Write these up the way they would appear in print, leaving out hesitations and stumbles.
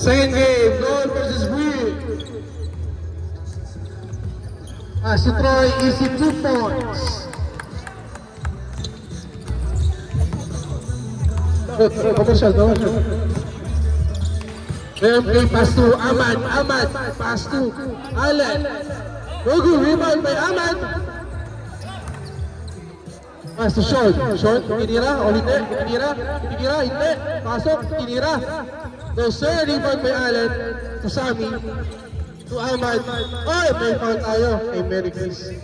Second game, Gold versus Breed. Si Troy, easy 2 points. Commercial. MK pass to Ahmad, pass to Allen. Rogu, rebound by Ahmad. Pass to Sean, tinira, tinira, hindi. Pasok, tinira. No sir, rebound by Allen. To Sammy, to Ahmad. Ay, may foul tayo kay Mary Chris.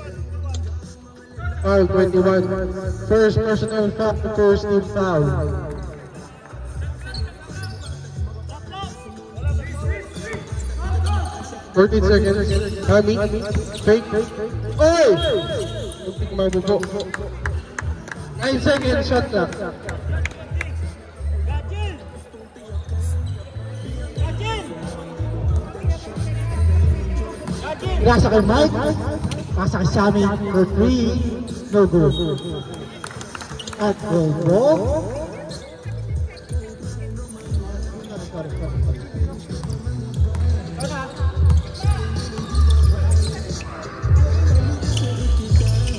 Foul 21. First personal foul, first team foul. 14 seconds. Sammy, fake. Oy! Muntik mabubo. 9 seconds, shot clock. Nasa kay Mike, pasa kay Sammy for 3, no good. At go.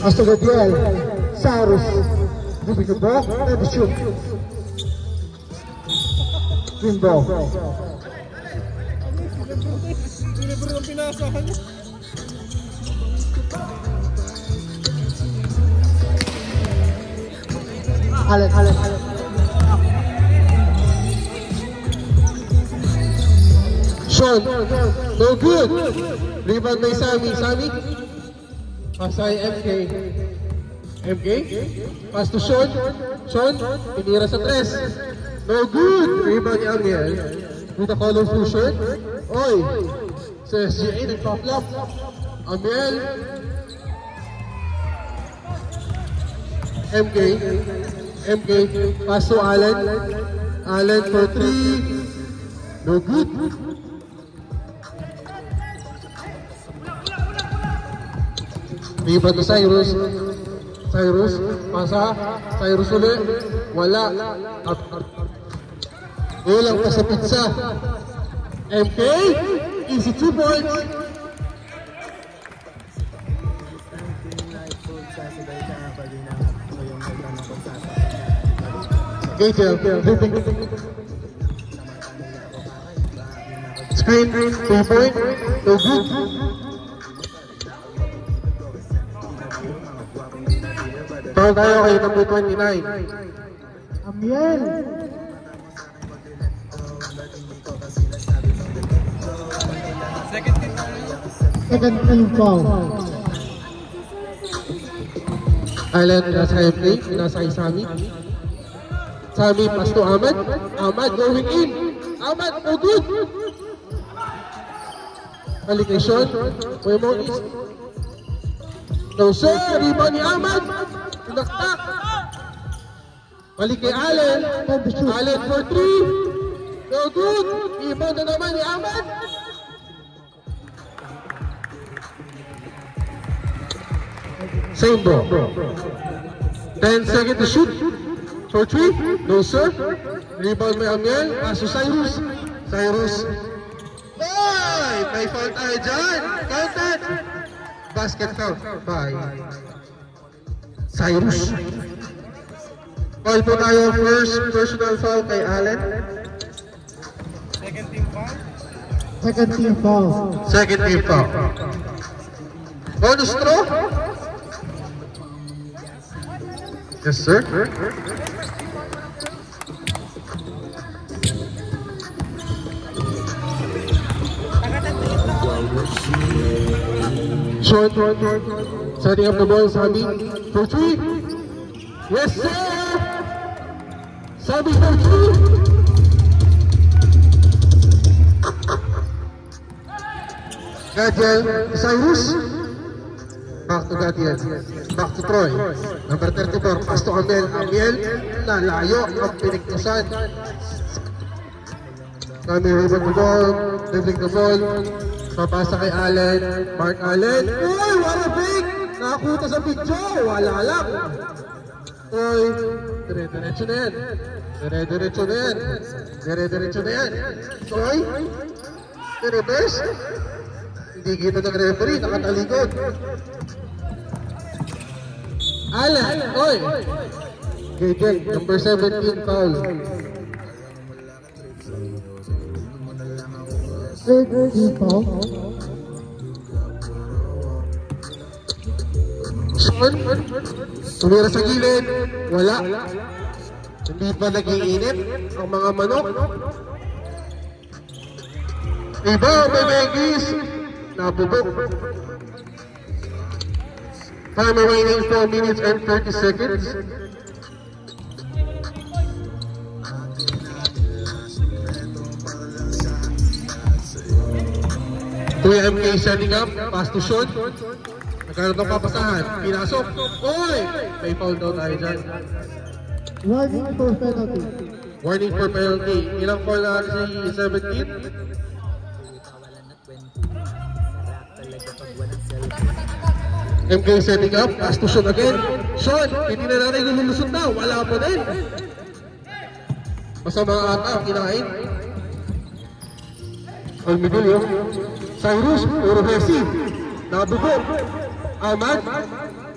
Hasta Gabriel, Cyrus, moving the ball, and the shoot. Green ball. Allen. Sean, no good. Rebound by Sammy. Pasay MK. Pass to Sean, tinira sa 3. No good. Rebound ni Amiel. With the follow through Sean. Oy, sa SGA nagpa-flop. Amiel. MK, pass to Allen for 3, no good. Rebound to Cyrus, pasa, Cyrus ulit, wala. Ulang pa sa pizza. MK, easy 2 points. Screen, 3 point, no good. Foul tayo kay number 29. Amiel. Second team foul. Allen, nasa MK, nasa kay Sammy. Sammy, pass to Ahmad going in. Ahmad, no good. Balik kay Sean. No sir, rebound ni Ahmad. Tinaktak. Balik kay Allen for 3. No good. Rebound na naman ni Ahmad. Same ball. 10 seconds to shoot. For 3, no sir. Rebound by Amiel. Pass to Cyrus. Ay! May foul tayo dyan. Counted. Basket foul by Cyrus. Foul po tayo. First personal foul kay Allen. Second team foul. Bonus throw. Yes sir. Sean, setting up the ball, Sammy for 3. Yes sir! Sammy for 3. Gadiel, Cyrus. Back to Gadiel. Back to Troy. Number 34, pass to Amiel. Lalayo ang pinigtusan. Sammy rebound the ball, dribbling the ball. Papasa kay Allen, Mark Allen. Uy, wala big! Nakakuta sa picture, wala lang. Troy, Dire-diretso na yan. Dire-diretso na yan. Dire-diretso na yan. Soy. Reverse. Hindi kita ng referee. Nakatalikod. Alan. Oy. Gagel. Number 17 foul. Third foul. Sean. Tumira sa gilid. Wala. Hindi pa nag-iinit ang mga manok. Iba, may Megis. Nabubok. Time remaining 4 minutes and 30 seconds. Kuya MK setting up. Pass to Sean. Nagkaroon ng papasahan. Pinasok. Oy! May foul daw tayo dyan. Warning for penalty. Warning for penalty. Ilang foul na si 17? MK setting up. Pass to Sean again. Sean, hindi na natin lululusot na. Wala pa din. Masama ata ang kinain. Almidulio. Cyrus, puro Messi. Nabubog. Ahmad.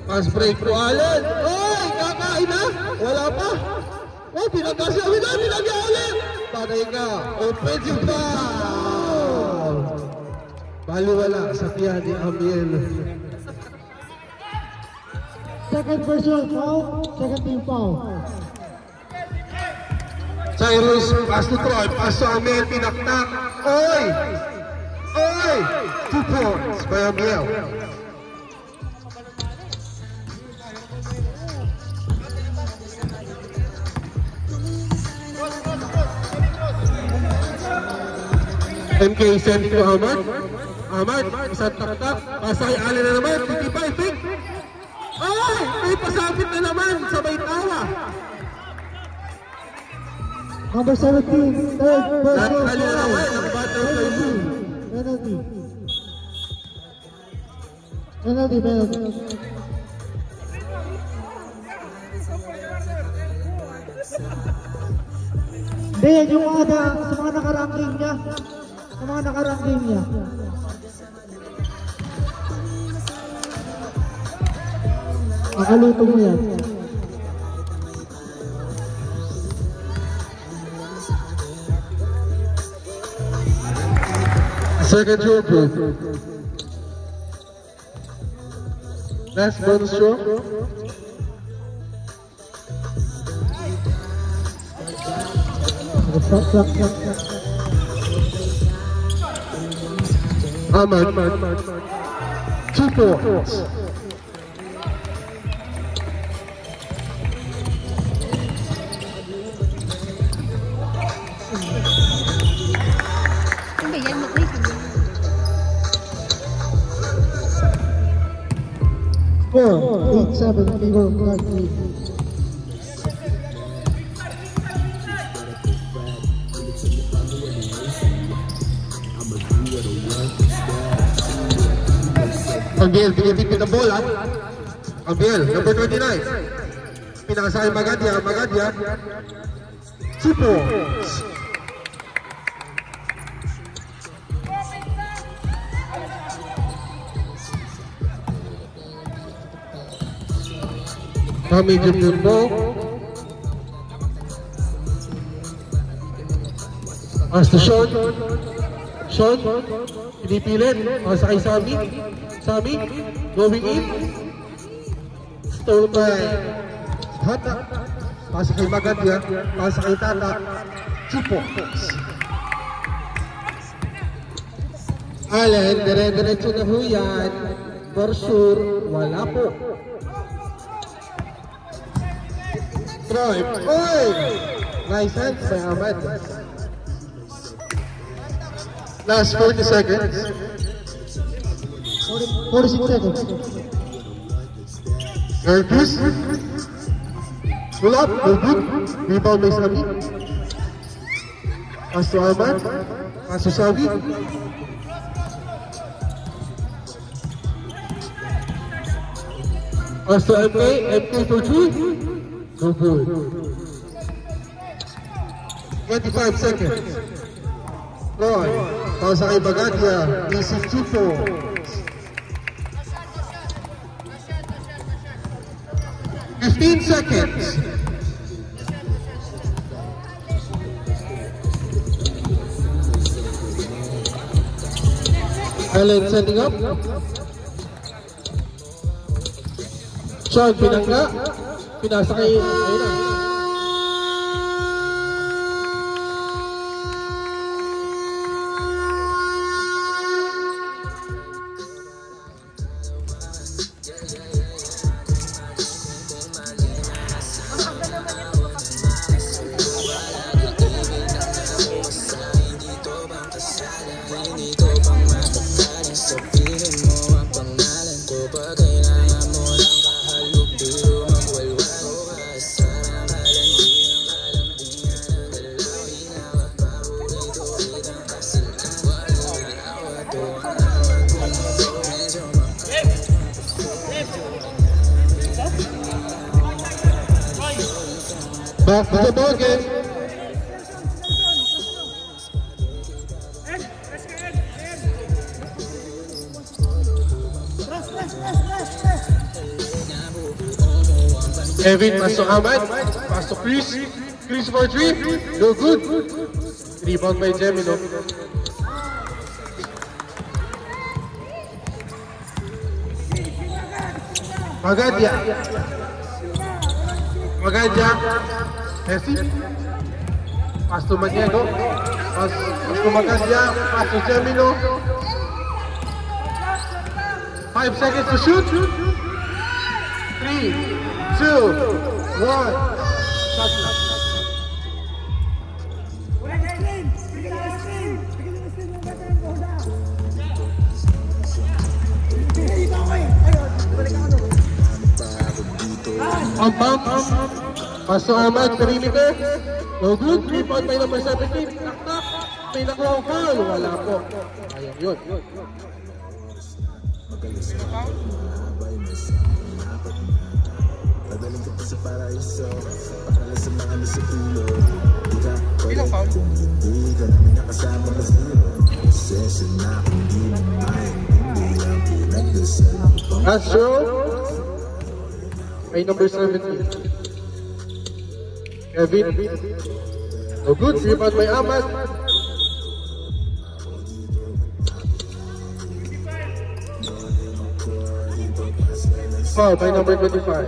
Pass break to Allen. Oy! Kakain na! Wala pa! Oh, pinagkasya ulit na! Pinagkasya ulit! Patay ka! Offensive foul! Baliwala sa tiyan ni Amiel. Second personal foul. Second team foul. Cyrus, pass to Troy. Pass to Amiel. Pinaktak. Oy! Oy! 2 points by Amiel. MK send to Ahmad. Ahmad, isang taktak. Pasa kay Allen na naman. 55, pick. Ay! May pasabit na naman sa may tawa. Number 17. Third personal Allen na naman. foul. Ang butterfly move. Penalty. Penalty, penalty. Hindi, yan yung mga sa mga nakaranking niya. Sa mga nakaranking niya. Makaluto mo yan. Second draw proof. Last bonus draw. Ahmad. 2 points. Score 8-7 favor of Clark Lee. Ambiel, pinipipin ang bola. Ambiel, number 29. Pinakasakay Magadia. 2 points. Medium yun mo. Pass to Sean. Sean, pinipilit. Pass kay Sammy, going in. Stole by Hata. Pass kay Magadia. Pass kay Tata. 2 points. Allen, dire-diretso na ho yan. For sure, wala po. Troy. Oy! Nice hands by Ahmad. Last 40 seconds. 46 seconds. Curtis. Pull up. No good. Rebound by Sabi. Pass to Ahmad. Pass to Sabi. Pass to MK. MK for 2. No good. 25 seconds. Roy, para sa kay Bagadia, easy 2-4. 15 seconds. Allen setting up. Sean pinangga. Pinasa kay ayun na. Back to the ball game. Kevin, pasok Ahmad. Pasok Chris. Chris for 3. No good. Rebound by Gemino. Magadia. Magadia. Messi. Pass to Maniego. Pass to Magadia. Pass to Gemino. 5 seconds to shoot. 3, 2, 1. Shot clock. Pump. Pasok Ahmad, perimeter. No good. 3-point by number 17. Knock. May nakuha foul. Wala po. Ayan yun. Ilang foul? Last show. Ay number 17. Kevin. No good. Rebound by Ahmad. Foul by number 25.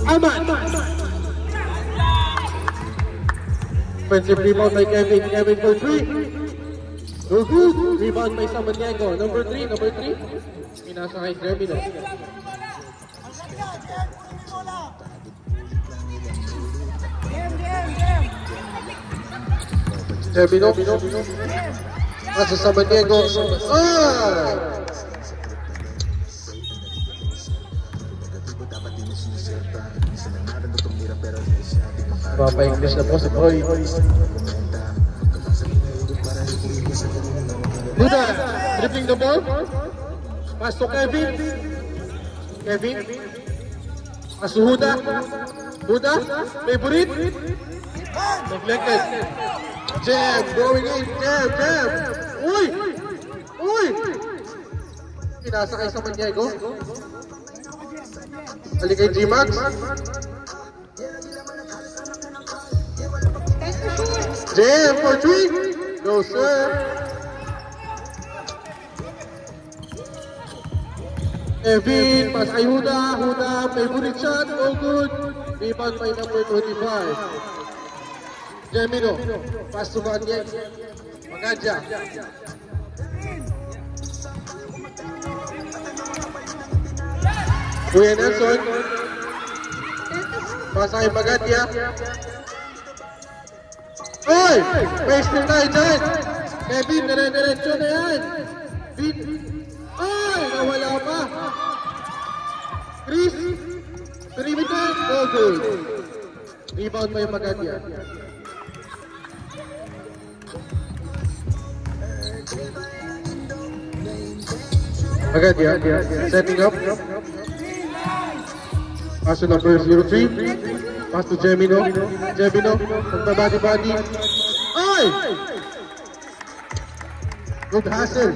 Ahmad. Offensive rebound by Kevin. Kevin for 3. No good. Rebound by Samaniego. Number 3. Pinasa kay Gemino. Gemino. Pasa Samaniego. Papa-English na po si Boy. Buda, dribbling the ball. Pass to Kevin. Pass to Huda. Favorite. Neglected. Jam, going in. Jam. Uy. Pinasa kay Samaniego. Balik kay G-Max. Jam for 3. No sir. Kevin, pass kay Huda, favorite shot, no good. Rebound by number 25. Gemino, pass to Magadia. Kuya Nelson, pass kay Magadia. Oy! Face na tayo dyan! Kevin, dire-diretso na yan! Ay! Nawala pa! Chris! Perimeter! No good! Rebound by Magadia. Agad, yeah. Setting up. Pass to number 03. Pass to Gemino. Magbabody-body. Ay! Good hustle.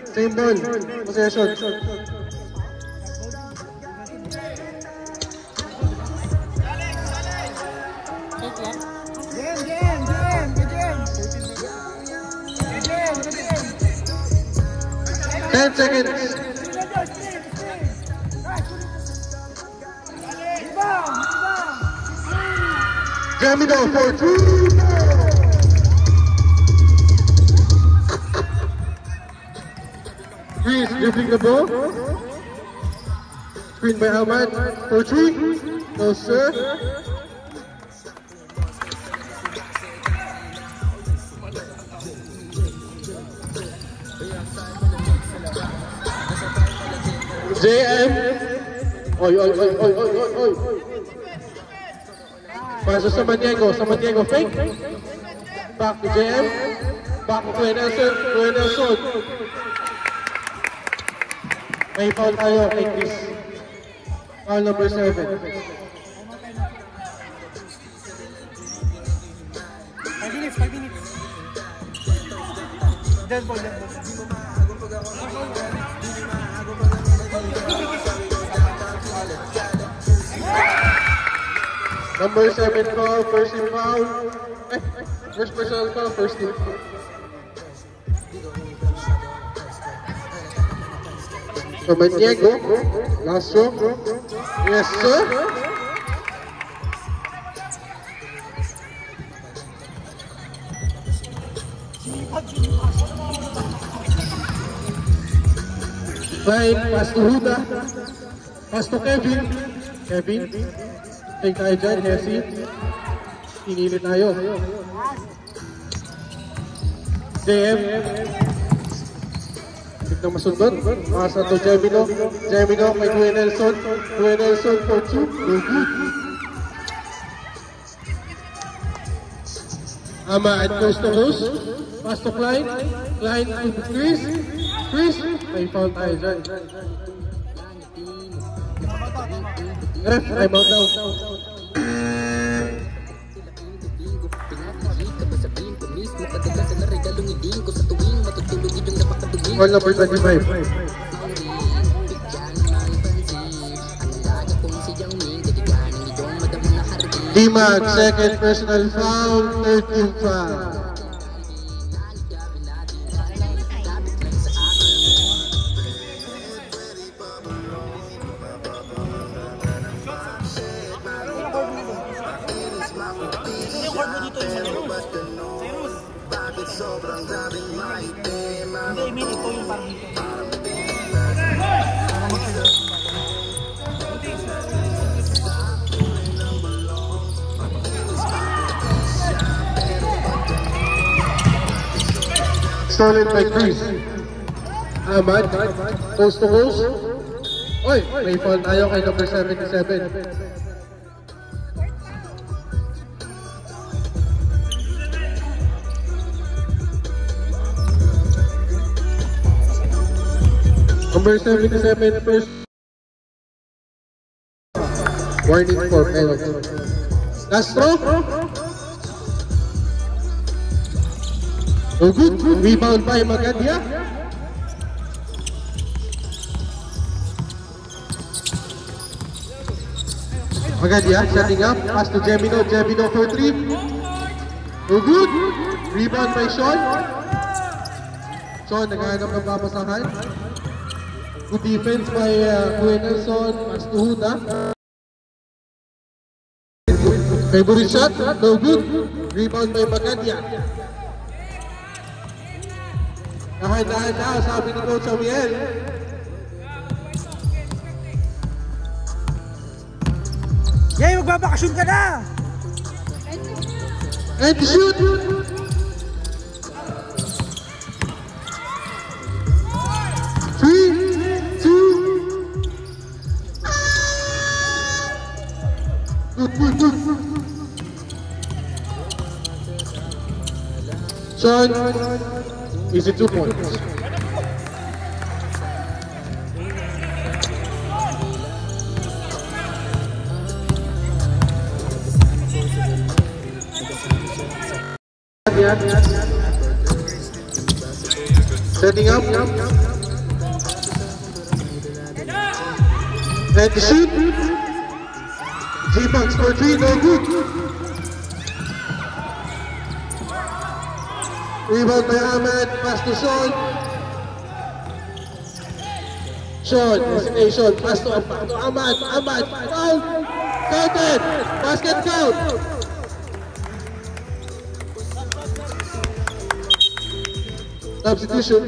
Same ball. Possession. Ten seconds. Gemino for 2. Chris dribbling the ball. Screen by Ahmad for 3. No sir. JM. Oy. Paso sa Maniego, fake. Back to JM. Back to Nelson. May foul tayo kay Chris. Foul number 7. 5 minutes. Dead ball. Number 7 foul, first team foul. First personal foul, first team. So Maniego, last row. Yes sir. Fine, pass to Huda. Pass to Kevin. Take tayo dyan, Hesi. Pinili tayo. JM. Tignan masundot. Pasa to Gemino kay Dwayne Nelson for 2. Ama at coast to coast. Pass to Klein to Chris. May foul tayo dyan. Ref, time out daw. Call number 25. D-Mag, second personal foul, third team foul. Stolen by Chris. Ahmad, coast to coast. Oy, may foul tayo kay number 77. Number 77, first warning for penalty. Castro. Oh, good. Rebound by Magadia. Setting up. Pass to Gemino for 3. Oh, good. Rebound by Sean. Sean, naghahanap ng papasahan. Good defense by Nelson. Pass to Huda. Favorite shot. No good. Rebound by Magadia. Dahan-dahan na, sabi ni Coach Amiel. Jay, magbabakasyon ka na! And shoot! 3, 2. Good. Sean. Easy 2 points. Magadia. Setting up. And the shoot. J-Bucks for 3, no good. Rebound by Ahmed, pass to Sean. Sean, hesitation, pass to Ahmad, foul, counted, basket count. Substitution.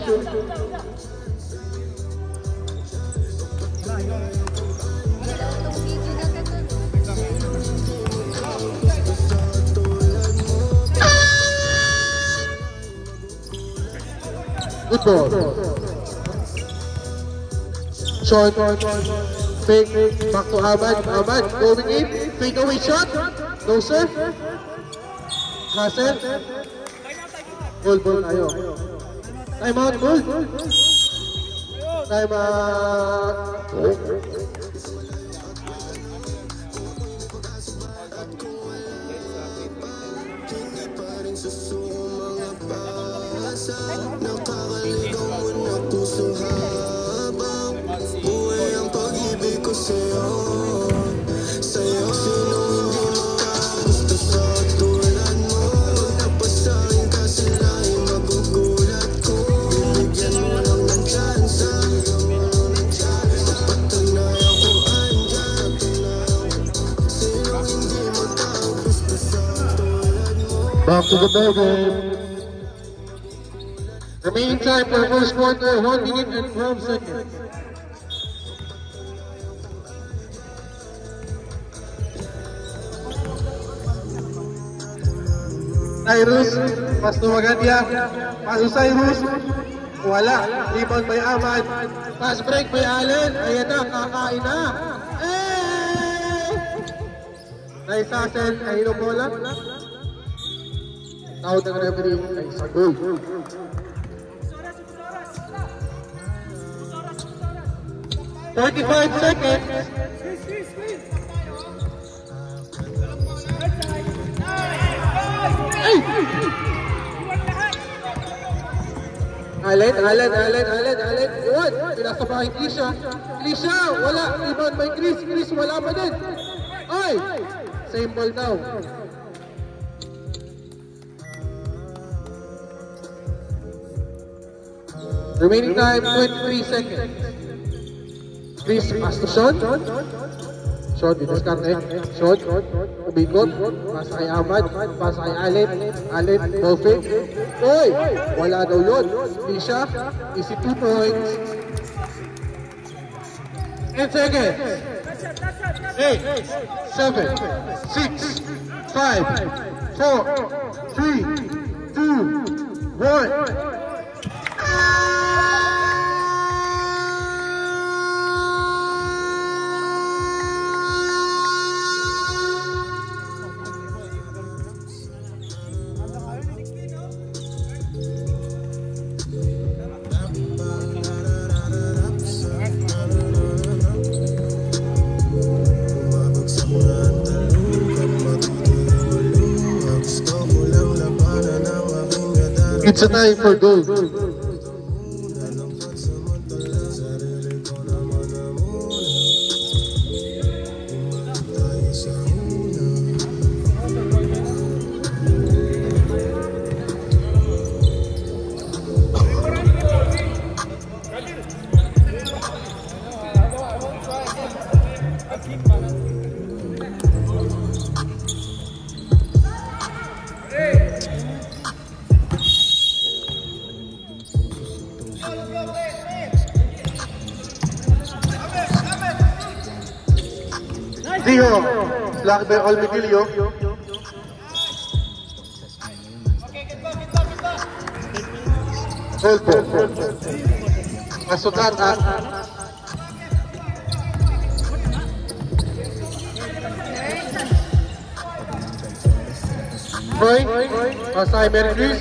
Good ball. Sean, fake, back to Ahmad, going in, fake away shot, no sir. Russell, ball tayo. Time out, ball. Time out. Nakakaligaw na puso habang buhay ang pag-ibig ko sa'yo. Sa'yo, sino hindi makagusto sa tulad mo? Napasahin ka sila ay magugulat ko. Binigyan mo lang ng tsansa, patunay ako andyan. Sino hindi makagusto sa tulad mo? Back to the ball game. Remaining time for the first quarter, 1 minute and 12 seconds. Cyrus, pass to Magadia, pass to Cyrus, wala, rebound by Ahmad, pass break by Allen, ayan na, kakain na. Nice hustle, kahino bola. Tawad ng referee, nice goal. 45 seconds. Allen. Yun, pinasabahin Grisha, wala. Rebound by Chris, wala pa din. Ay, same ball now. Remaining time, 23 seconds. Chris, pass to Sean. Sean, didiskarte. Sean, umikot. Pass kay Ahmad. Pass kay Allen, ball fake. Oy! Wala daw yun. Grisha, easy 2 points. 10 seconds. 8, 7, 6, 5, 4, 3, 2, 1. It's a time for goal. Diho, blocked by Olmedillo. Hold po. Masutan at Troy, pasay Mercury.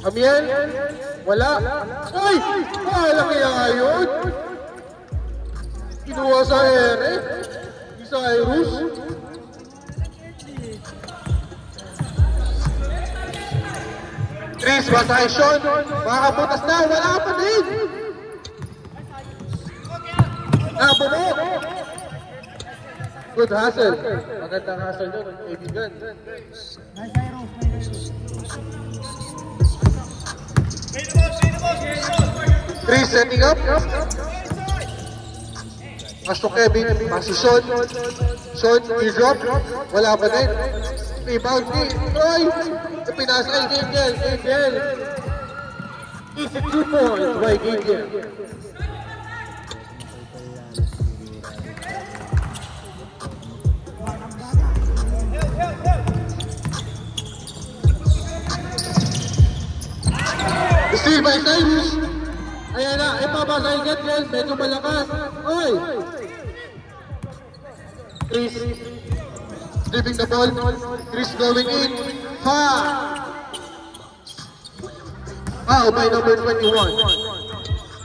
Amiel, wala. Uy! Wala kaya yun? Kinuha sa ere. Cyrus. Chris, basa kay Sean. Makabutas na, wala pa din. Bumok. Good hustle. Magandang hustle doon, kaibigan. Chris setting up. Pass to Kevin, pass to Sean. Sean, drop. Wala pa din. Rebound ni Troy. Pinasa kay Gigel. Gigel. Easy 2 points by Gigel. Steal by Cyrus. Ayan na, ipabasa yung Gigel. Medyo malakas. Oy! Chris. Dribbling the ball. Chris going in. Foul by number 21.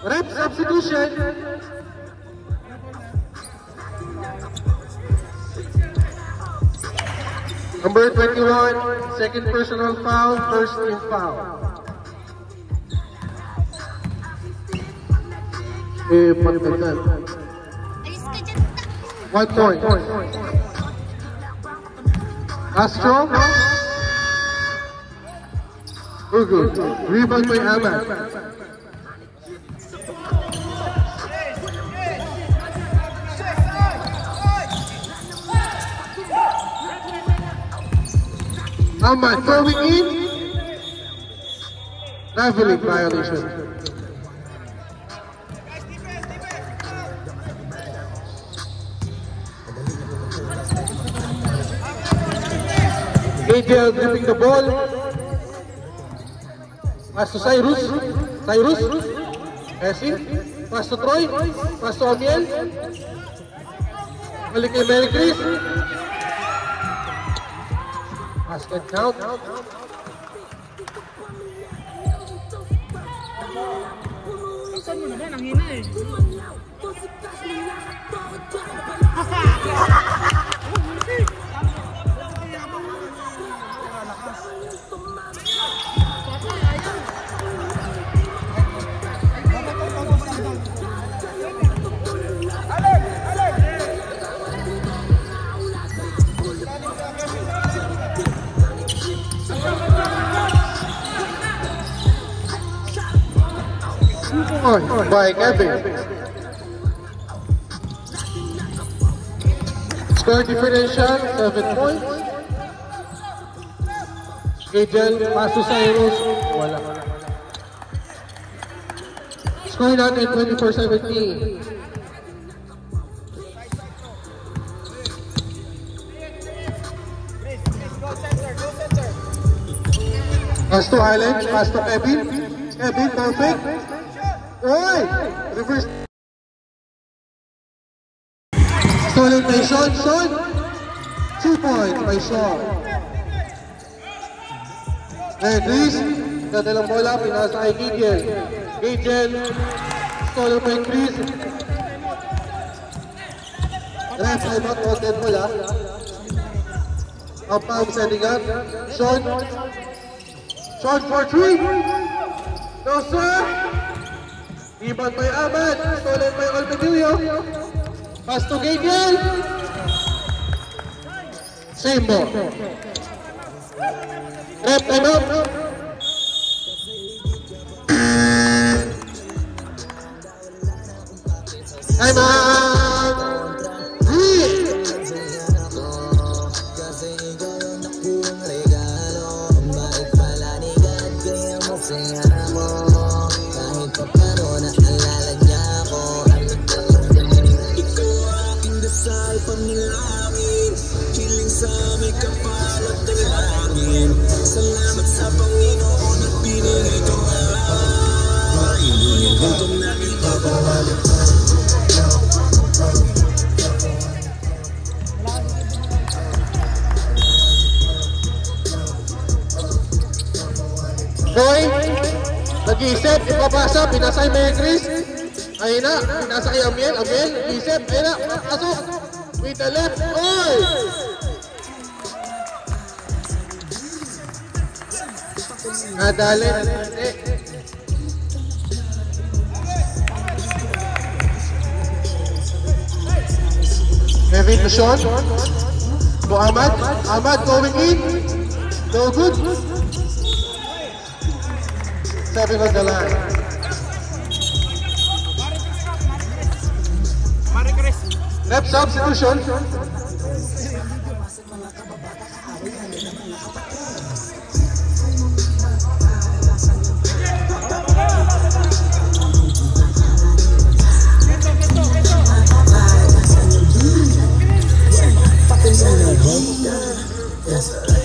Rep substitution. Number 21, second personal foul, first team foul. Pagdagan. 1 point. Astro. Good. Rebound by Ahmad. Ahmad throwing in. Traveling violation. Gigel gripping the ball. Pass to Cyrus. Messi. Pass to Troy. Pass to Amiel. Balik kay Mary Chris. Basket count. Saan mo naman? Ang hina eh. By Kevin. Score differential 7 points. Gigel, pass to Cyrus. Wala. Score natin 24-17. Pass to Allen, pass to Kevin. Kevin, perfect. Oy! Reverse. Stolen by Sean. 2 points by Sean. And Chris, dadalang bola, pinasa kay Gigel. Gigel, stolen by Chris. Ref, ay not wanted bola. Up setting up. Sean for 3. No sir! Rebound by Ahmad, stolen by Olmedillo. Pass to Gigel. Same ball. Rep time up. Time out. Salamat sa Panginoon at binigay kong araw. Gutom na ipapawalik. Troy, nag-iisip, ipapasa, pinasa kay Mary Chris. Ayun na, pinasa kay Amiel, nag-iisip, ayun na, pasok. With the left, oy! Nadali, hindi. Kevin to Sean. To Ahmad. Ahmad going in. No good. 7 on the line. Rep substitution.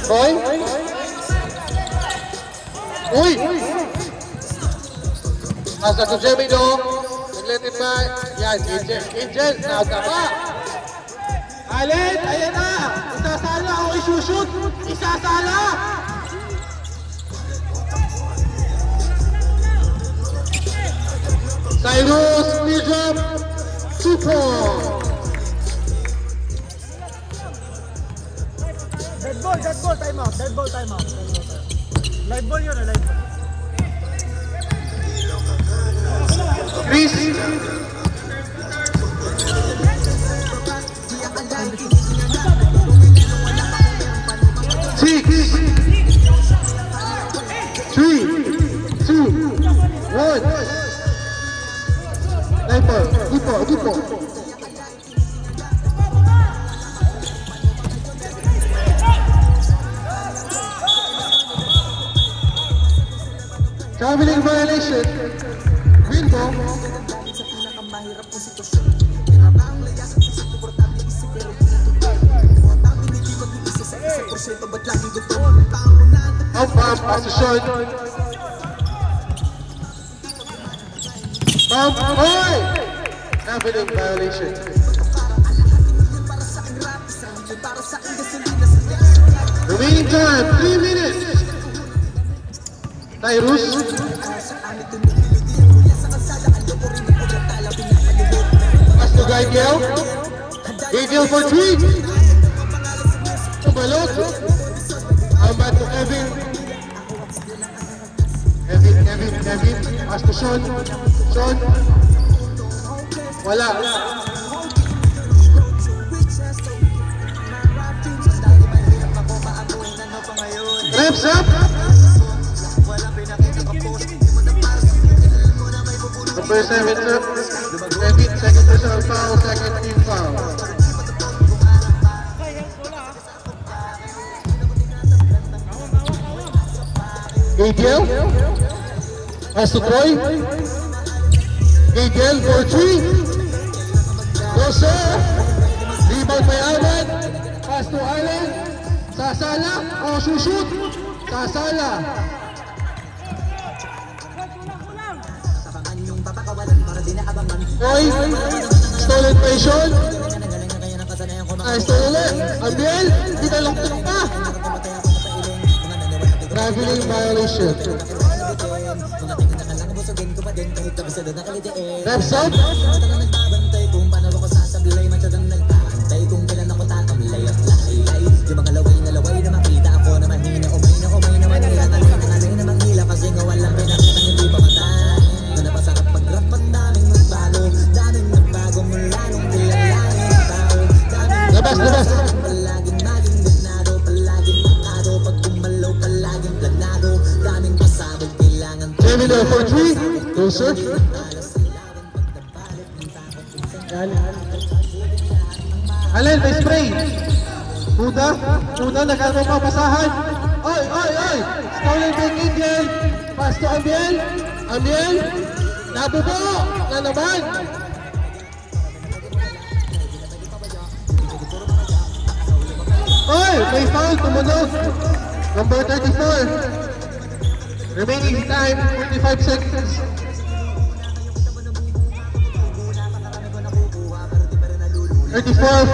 Boy. Uy. Asa to Jimmy do. Nagletin ba? Yan, Angel. Nakatama. Allen, ayan na. Isasala o isushoot. Isasala. Cyrus, Mijam, 2 points. Dead ball, time out. Live ball yun, live ball. Chris. 6, 3, 2, 1. Tipo. Traveling violation. Window. Up, pass the shot. Oi! Traveling violation. Remaining time, 3 minutes. Cyrus. Pass to Gaigel. Gaigel for 3. Tumalot. Ahmad to Kevin. Kevin. Pass to Sean. Wala. Reps up. Number 7 up. Second personal foul, second team foul. Gabriel. Pass to Troy. Gabriel for 3. No sir. Rebound by Ahmad. Pass to Allen. Sasala. Oh, shoot. Sasala. Troy. Stolen by Sean. Stolen. Ambiel. Tinalok pa. Traveling violation. Reps up. Labas. Terminal for 3. Go sir. Allen, may spray. Huda, nagkaroon pa pasahan. Oy. Stolen by Angel. Pass to Ambiel. Nabubo na naman. Oy, may foul, tumunog. Number 34. Remaining time, 45 seconds.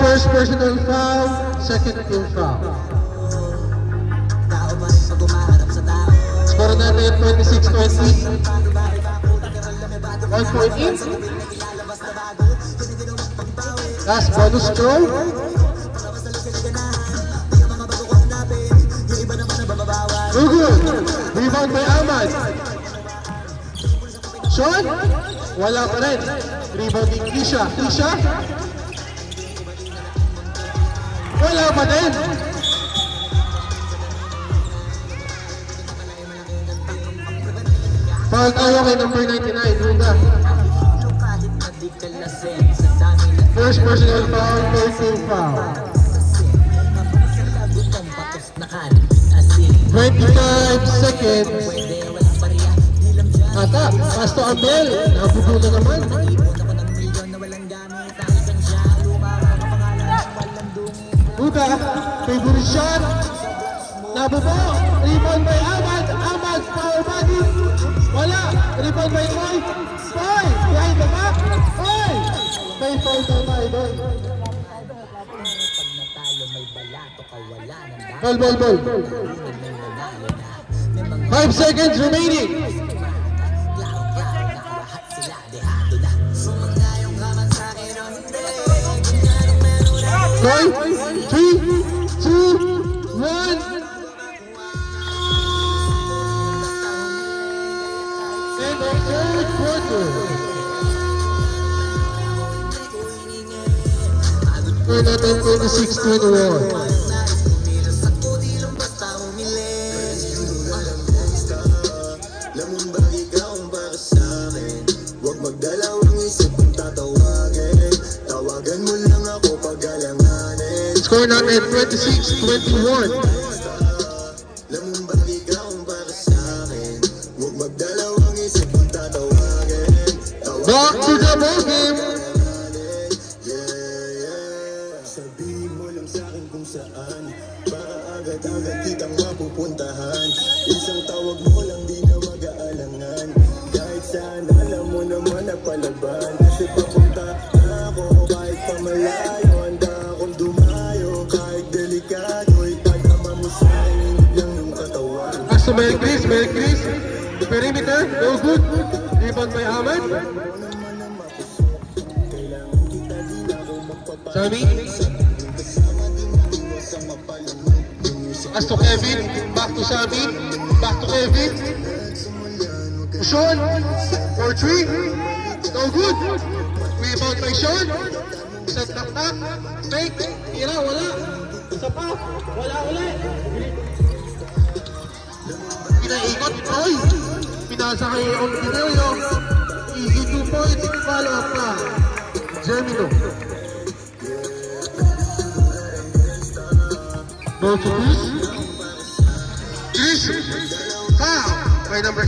First personal foul, second team foul. Score natin 26-20. 1 point in. Last bonus throw. No good. Rebound by Ahmad. Sean? Wala pa rin. Rebound ni Kisha. Kisha? Wala pa din. Foul tayo kay number 99, Ruda. First personal foul, personal foul. 25 seconds. Ata, pass to Abel. Nabugo na naman. Ruda, favorite shot. Nabugo. Rebound by Ahmad. Ahmad, power body. Wala. Rebound by Roy. Roy, behind the back. Roy. May foul na tayo doon. Ball. 5 seconds remaining. Roy, 3, 2, 1. And the third quarter. We're not in 26-21. Score natin 26-21. Back to the ball game. Sabihin mo lang sa'kin kung saan, para agad-agad kitang mapupuntahan. Isang tawag mo lang di na mag-aalangan. Kahit saan alam mo naman na palaban. Kasi papunta na ako kahit pamalayo. Handa akong dumayo kahit delikado. Ipadama mo sa'kin hindi lang yung katawan. Pass to Mel Chris. Perimeter, no good. Rebound by Ahmad. Sammy. Pass to Kevin. Back to Sammy. Back to Kevin. Sean. For 3. No good. Rebound by Sean. Isang tak-tak. Fake. Tira, wala. Isa pa. Wala ulit. Pinaikot. Troy. Pinasa kay Ontinerio. Easy 2 points. Follow up na. Gemino. Ball to Chris. Foul by number 8.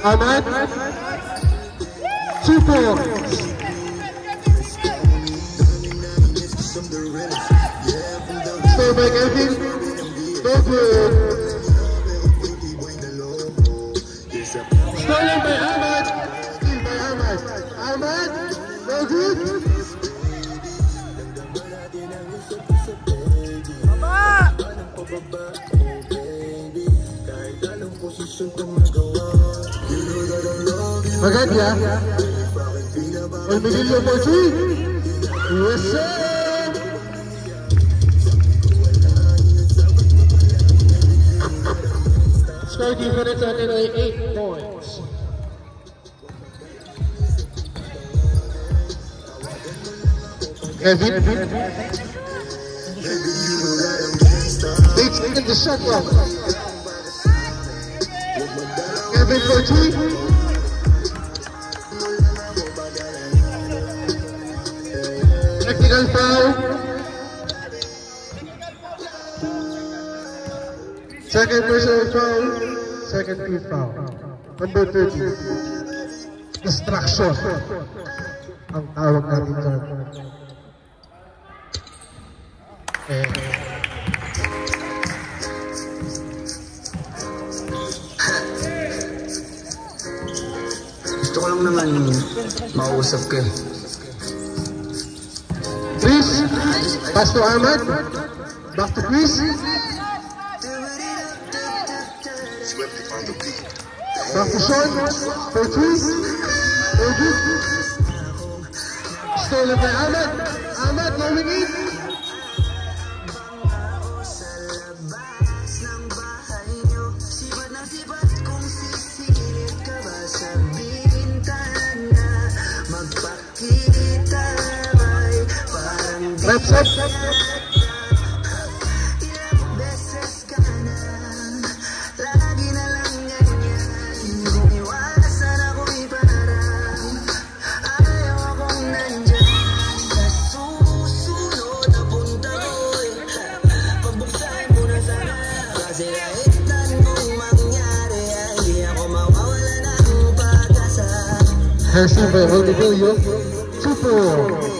Ahmad. 2 points. Score by Kevin. No good. Stolen by Ahmad. Steal by Ahmad. Ahmad. No good. Maganda. Emilio for 3. Yes, sir. Score difference natin ay 8 points. Kevin. Bates in the shot clock. Kevin for 3. Technical foul. Second personal foul. Second team foul. Number 30. Distraction. Ang tawag natin dyan. Gusto ko lang naman mausap ka. Chris, pass to Ahmad. Back to Chris. Swiftly on the beat. Back to Sean. For three. No good. Stolen by Ahmed. Ahmed going in. Reps up. Passing by Rodrigo. 2-4.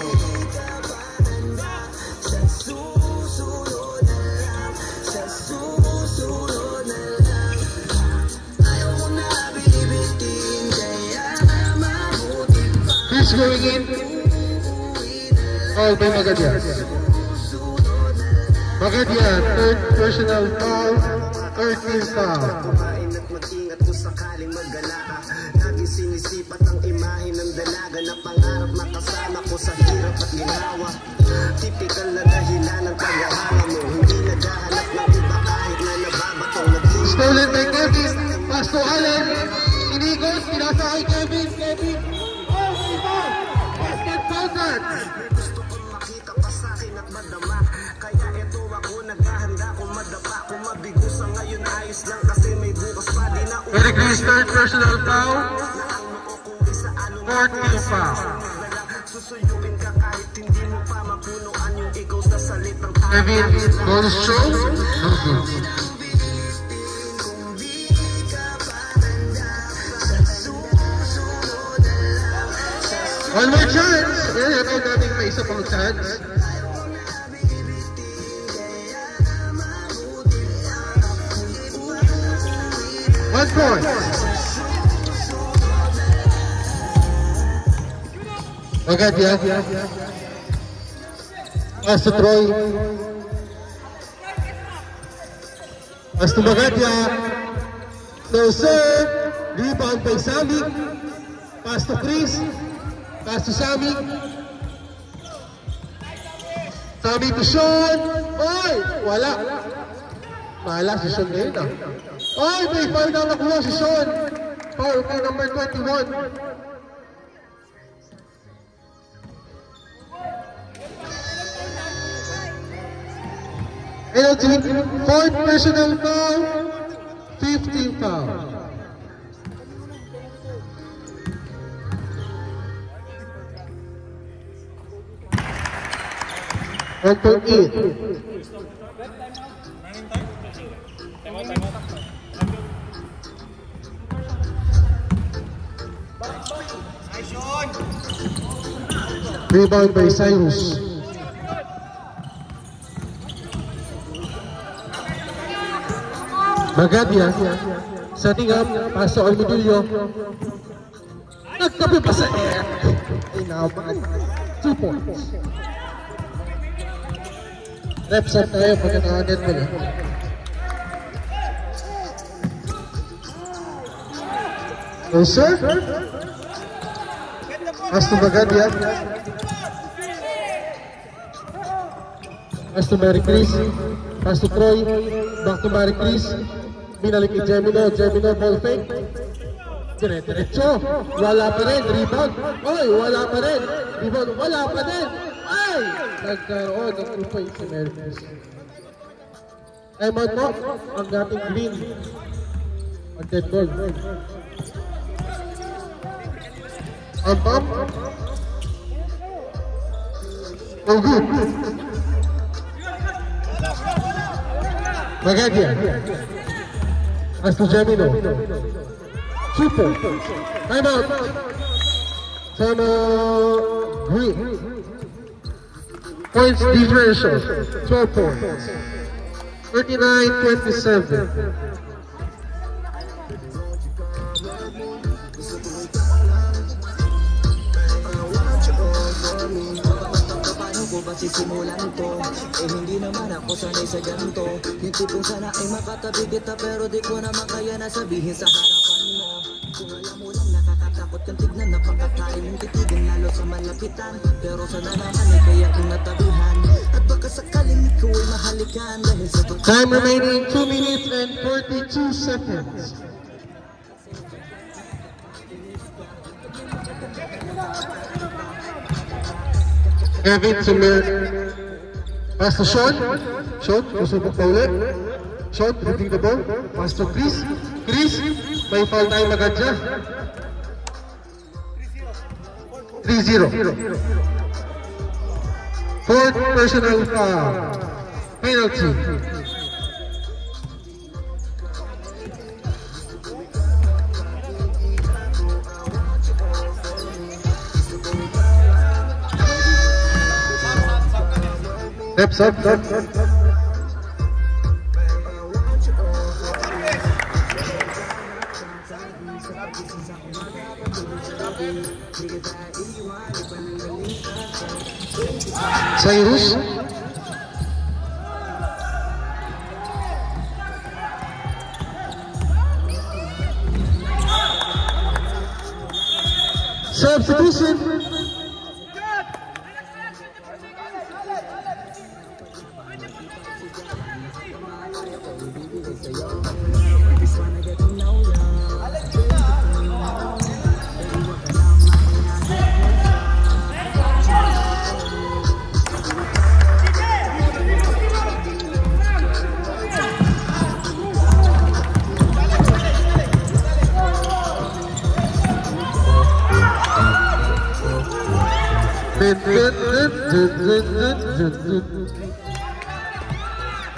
Going in. Foul by Magadia. Magadia, third personal foul, 13th foul. Kumain at mag-ingat kung sakaling magala ka. Laging sinisipat ang imahe ng dalaga na pangarap makasama ko sa hirap at ginawa. Typical na dahilan ng paghahala mo. Hindi naghahanap ng iba kahit na nababatong nag-iisip. Stolen by Kevin. Pass to Allen. Inigos. Pinasa kay Kevin. Kevin. Gusto kong makita pa sa akin at madama. Kaya eto ako naghahanda kung madapa. Kung mabigo sa ngayon ayos lang kasi may bukas pa din na Very good third personal foul. 14th foul. susuyuin ka kahit hindi mo pa mapunuan yung ikaw sa salitang Kevin, goal show. One more chance. Yeah, ito natin may isa pang chance. One point. Magadia. Pass to Troy. Pass to Magadia. No serve. Rebound by Sammy. Pass to Chris. Pass to Sammy. Sammy to Sean. Oy! Wala. Mahala si Sean ngayon ah. Oy! May foul na nakuha si Sean. Foul for number 21. Penalty. 4th personal foul. 15th foul. One point eight. Rebound by Cyrus. Magadia, setting up, pass to Almudulio. Nagkape pa sa air. Ay naman. 2 points. Reps up tayo pagka nakaget mo na. No sir. Pass to Magadia. Pass to Mary Chris. Pass to Troy. Back to Mary Chris. Binalik kay Gemino. Gemino ball fake. Dire-diretso. Wala pa rin. Rebound. Oy, wala pa rin. Rebound. Wala pa rin. Ay! Nagkaroon ng 2 points si Mary Chris. Time out mo. Ang dating green. Ang dead ball. Ang pump. Oh, good. Magadia. As to Gemino. Super. Time out. Time out. Green. Points differential. 12 points. 39-27. sisimulan to. Eh hindi naman ako sanay sa ganito. Yung tipong sana ay makatabi kita, pero di ko naman kaya na sabihin sa harapan mo. Kung alam mo lang nakakatakot kang tignan, napakakain mong titigan lalo sa malapitan. Pero sana naman ay kaya kong natabihan, at baka sakaling ikaw ay mahalikan dahil sa Time remaining 2 minutes and 42 seconds. Kevin Samir. Pass to Sean. Sean, susubok pa ulit. Sean, dribbling the ball. Pass to Chris. Chris, may foul tayo agad dyan. 3-0. Fourth personal foul. Penalty. Steps up. Cyrus. Substitution.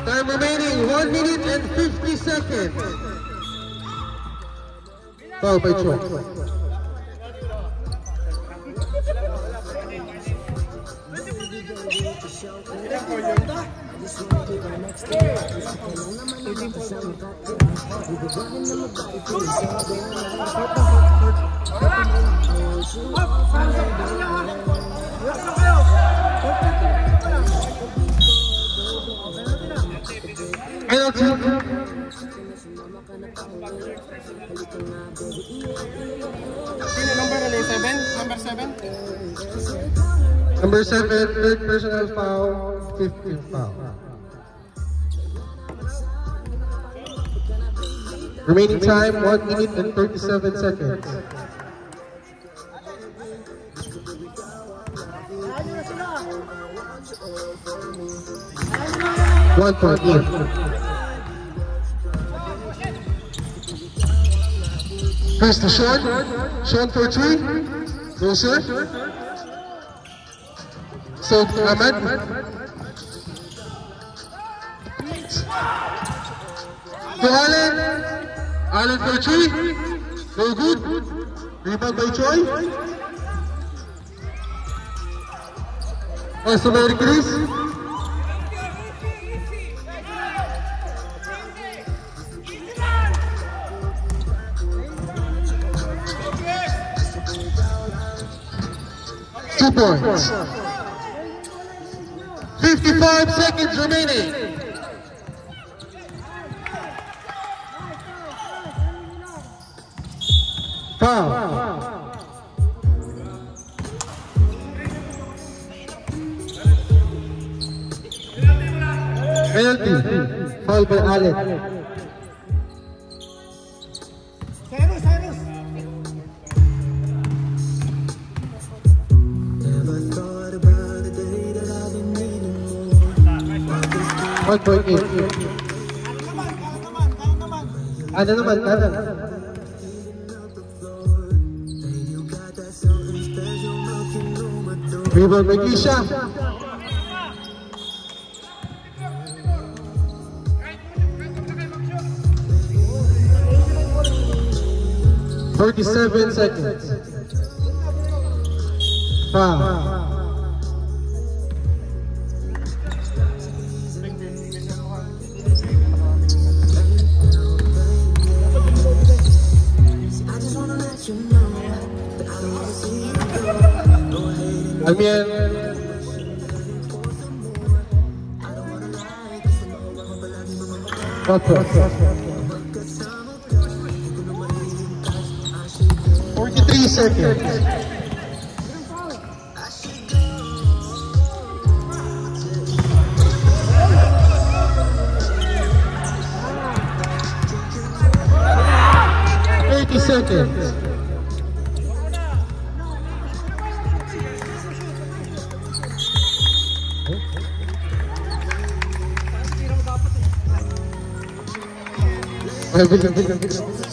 Time remaining 1 minute and 50 seconds. Foul by Chok. Penalty. Number 7, third personal foul, 15th foul. Remaining time 1 minute and 37 seconds. One point in. Pass to Sean. Sean for 3. No sir. So Ahmed. To Allen. Allen for 3. No good. Rebound by Choi. Pass to Mary Chris. Points. 55 seconds remaining. Foul. Penalty. Foul by Allen. One point eight. Ano naman, kanan. Rebound by Kisha. $37 seconds. Foul. Watford. 43 seconds. Seconds. Bilang.